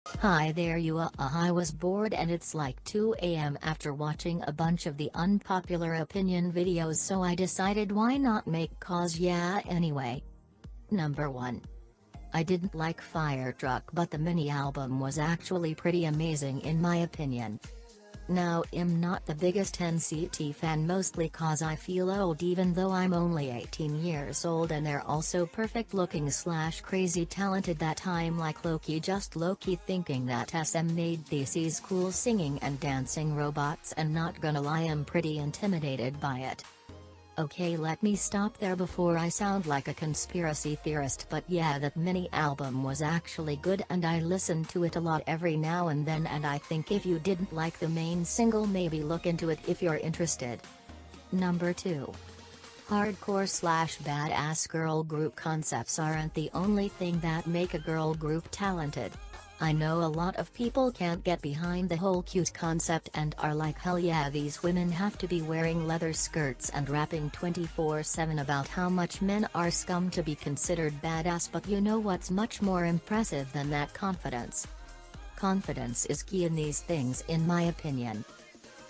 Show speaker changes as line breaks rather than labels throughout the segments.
Hi there I was bored and it's like 2 a.m. after watching a bunch of the unpopular opinion videos, so I decided why not make cause yeah anyway. Number 1. I didn't like Fire Truck, but the mini album was actually pretty amazing in my opinion. Now I'm not the biggest NCT fan, mostly cause I feel old even though I'm only 18 years old, and they're also perfect looking / crazy talented that I'm like low-key thinking that SM made these cool singing and dancing robots, and not gonna lie, I'm pretty intimidated by it. Okay, let me stop there before I sound like a conspiracy theorist, but yeah, that mini album was actually good and I listen to it a lot every now and then, and I think if you didn't like the main single, maybe look into it if you're interested. Number 2. Hardcore / badass girl group concepts aren't the only thing that make a girl group talented. I know a lot of people can't get behind the whole cute concept and are like, hell yeah, these women have to be wearing leather skirts and rapping 24/7 about how much men are scum to be considered badass, but you know what's much more impressive than that? Confidence. Confidence is key in these things in my opinion.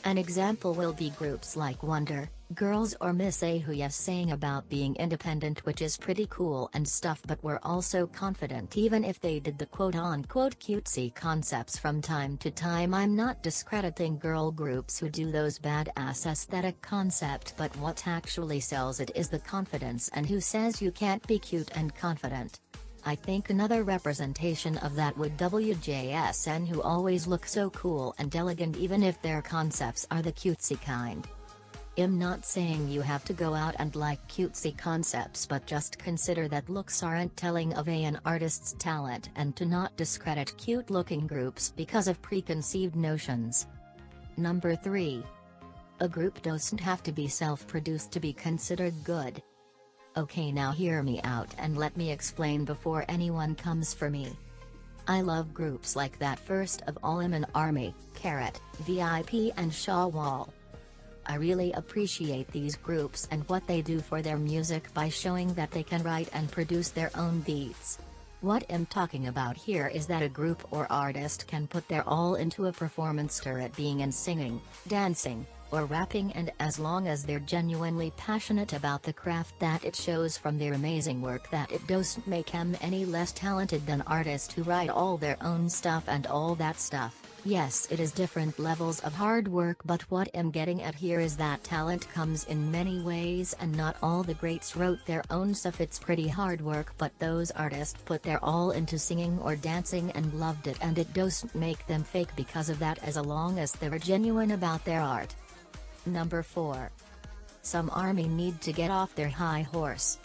An example will be groups like Wonder Girls or Miss A, who yes saying about being independent, which is pretty cool and stuff, but were also confident even if they did the quote-unquote cutesy concepts from time to time. I'm not discrediting girl groups who do those badass aesthetic concept, but what actually sells it is the confidence, and who says you can't be cute and confident? I think another representation of that would WJSN, who always look so cool and elegant even if their concepts are the cutesy kind. I'm not saying you have to go out and like cutesy concepts, but just consider that looks aren't telling of an artist's talent, and to not discredit cute-looking groups because of preconceived notions. Number 3. A group doesn't have to be self-produced to be considered good. Okay, now hear me out and let me explain before anyone comes for me. I love groups like that. First of all, I'm an ARMY, Carrot, VIP and Shaw Wall. I really appreciate these groups and what they do for their music by showing that they can write and produce their own beats. What I'm talking about here is that a group or artist can put their all into a performance, to it being in singing, dancing, or rapping, and as long as they're genuinely passionate about the craft, that it shows from their amazing work, that it doesn't make them any less talented than artists who write all their own stuff and all that stuff. Yes, it is different levels of hard work, but what I'm getting at here is that talent comes in many ways and not all the greats wrote their own stuff. It's pretty hard work, but those artists put their all into singing or dancing and loved it, and it doesn't make them fake because of that, as long as they're genuine about their art. Number 4. Some ARMY need to get off their high horse.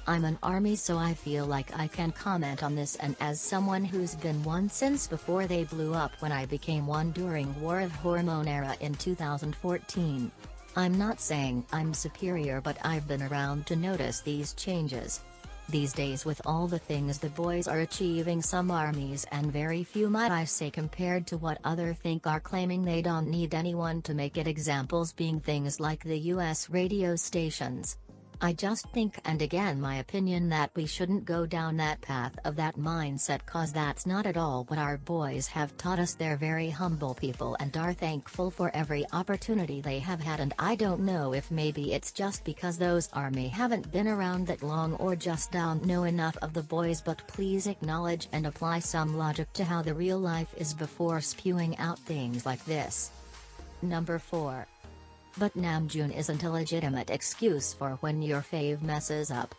I'm an ARMY, so I feel like I can comment on this, and as someone who's been one since before they blew up when I became one during War of Hormone era in 2014. I'm not saying I'm superior, but I've been around to notice these changes. These days, with all the things the boys are achieving, some ARMYs, and very few might I say, compared to what other think, are claiming they don't need anyone to make it. Examples being things like the US radio stations. I just think, and again my opinion, that we shouldn't go down that path of that mindset, cause that's not at all what our boys have taught us. They're very humble people and are thankful for every opportunity they have had, and I don't know if maybe it's just because those ARMY haven't been around that long or just don't know enough of the boys, but please acknowledge and apply some logic to how the real life is before spewing out things like this. Number 4. But Namjoon isn't a legitimate excuse for when your fave messes up.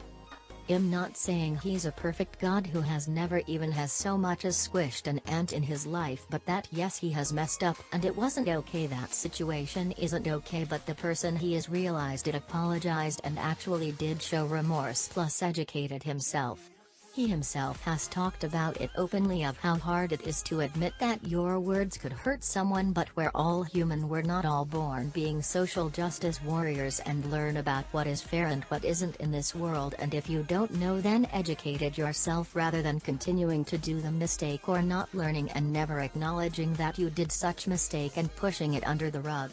I'm not saying he's a perfect god who has never even has so much as squished an ant in his life, but that yes, he has messed up and it wasn't okay. That situation isn't okay, but the person he is realized it, apologized, and actually did show remorse plus educated himself. He himself has talked about it openly, of how hard it is to admit that your words could hurt someone, but we're all human, we're not all born being social justice warriors, and learn about what is fair and what isn't in this world, and if you don't know, then educate it yourself rather than continuing to do the mistake or not learning and never acknowledging that you did such mistake and pushing it under the rug.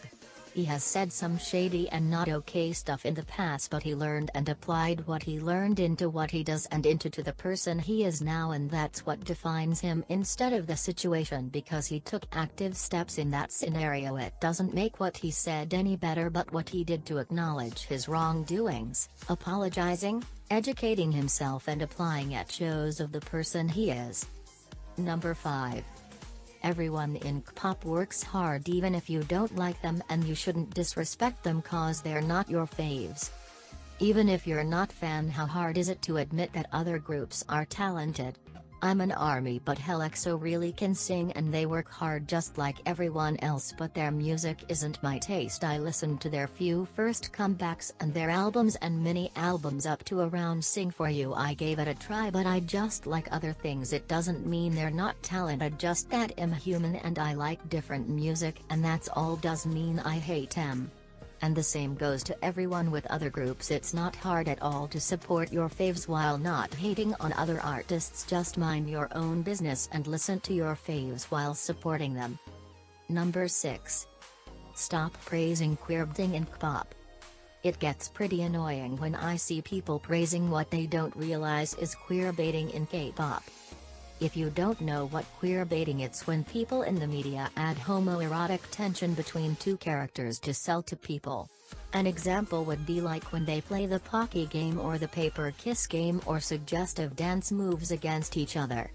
He has said some shady and not okay stuff in the past, but he learned and applied what he learned into what he does and into to the person he is now, and that's what defines him instead of the situation. Because he took active steps in that scenario, it doesn't make what he said any better, but what he did to acknowledge his wrongdoings, apologizing, educating himself and applying it shows of the person he is. Number 5. Everyone in K-pop works hard even if you don't like them, and you shouldn't disrespect them cause they're not your faves. Even if you're not fan, how hard is it to admit that other groups are talented? I'm an ARMY, but hell, EXO really can sing and they work hard just like everyone else, but their music isn't my taste. I listened to their few first comebacks and their albums and mini albums up to around Sing For You. I gave it a try, but I just like other things. It doesn't mean they're not talented, just that I'm human and I like different music, and that's all. Does mean I hate them. And the same goes to everyone with other groups. It's not hard at all to support your faves while not hating on other artists. Just mind your own business and listen to your faves while supporting them. Number 6. Stop praising queerbaiting in K-pop. It gets pretty annoying when I see people praising what they don't realize is queerbaiting in K-pop. If you don't know what queerbaiting, it's when people in the media add homoerotic tension between two characters to sell to people. An example would be like when they play the Pocky game or the paper kiss game or suggestive dance moves against each other.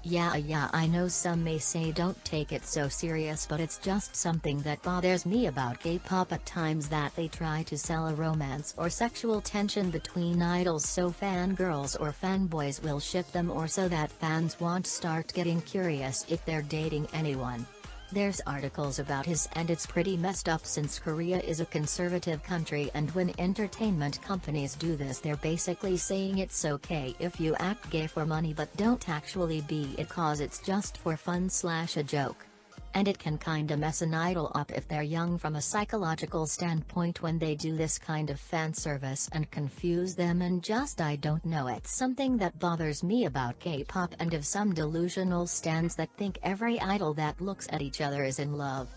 Yeah, I know some may say don't take it so serious, but it's just something that bothers me about K-pop at times, that they try to sell a romance or sexual tension between idols so fangirls or fanboys will ship them, or so that fans won't start getting curious if they're dating anyone. There's articles about his, and it's pretty messed up since Korea is a conservative country, and when entertainment companies do this, they're basically saying it's okay if you act gay for money but don't actually be it cause it's just for fun/a joke. And it can kinda mess an idol up if they're young from a psychological standpoint when they do this kind of fan service and confuse them, and just I don't know, it's something that bothers me about K-pop and of some delusional stans that think every idol that looks at each other is in love.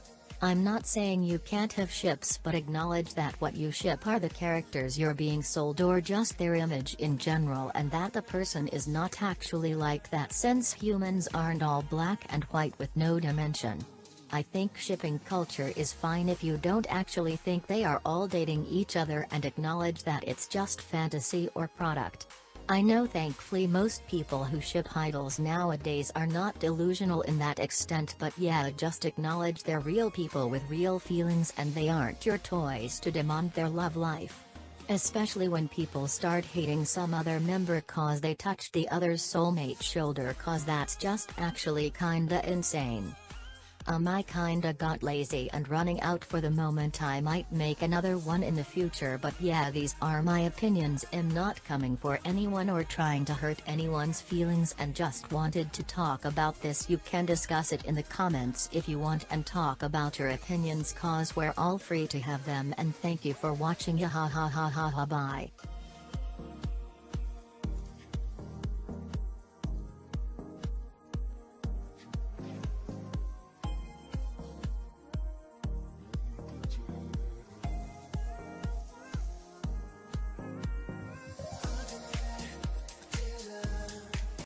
I'm not saying you can't have ships, but acknowledge that what you ship are the characters you're being sold or just their image in general, and that the person is not actually like that, since humans aren't all black and white with no dimension. I think shipping culture is fine if you don't actually think they are all dating each other, and acknowledge that it's just fantasy or product. I know thankfully most people who ship idols nowadays are not delusional in that extent, but yeah, just acknowledge they're real people with real feelings and they aren't your toys to demand their love life. Especially when people start hating some other member cause they touched the other's soulmate shoulder, cause that's just actually kinda insane. I kinda got lazy and running out for the moment. I might make another one in the future, but yeah, these are my opinions. I'm not coming for anyone or trying to hurt anyone's feelings, and just wanted to talk about this. You can discuss it in the comments if you want and talk about your opinions cause we're all free to have them, and thank you for watching. Bye.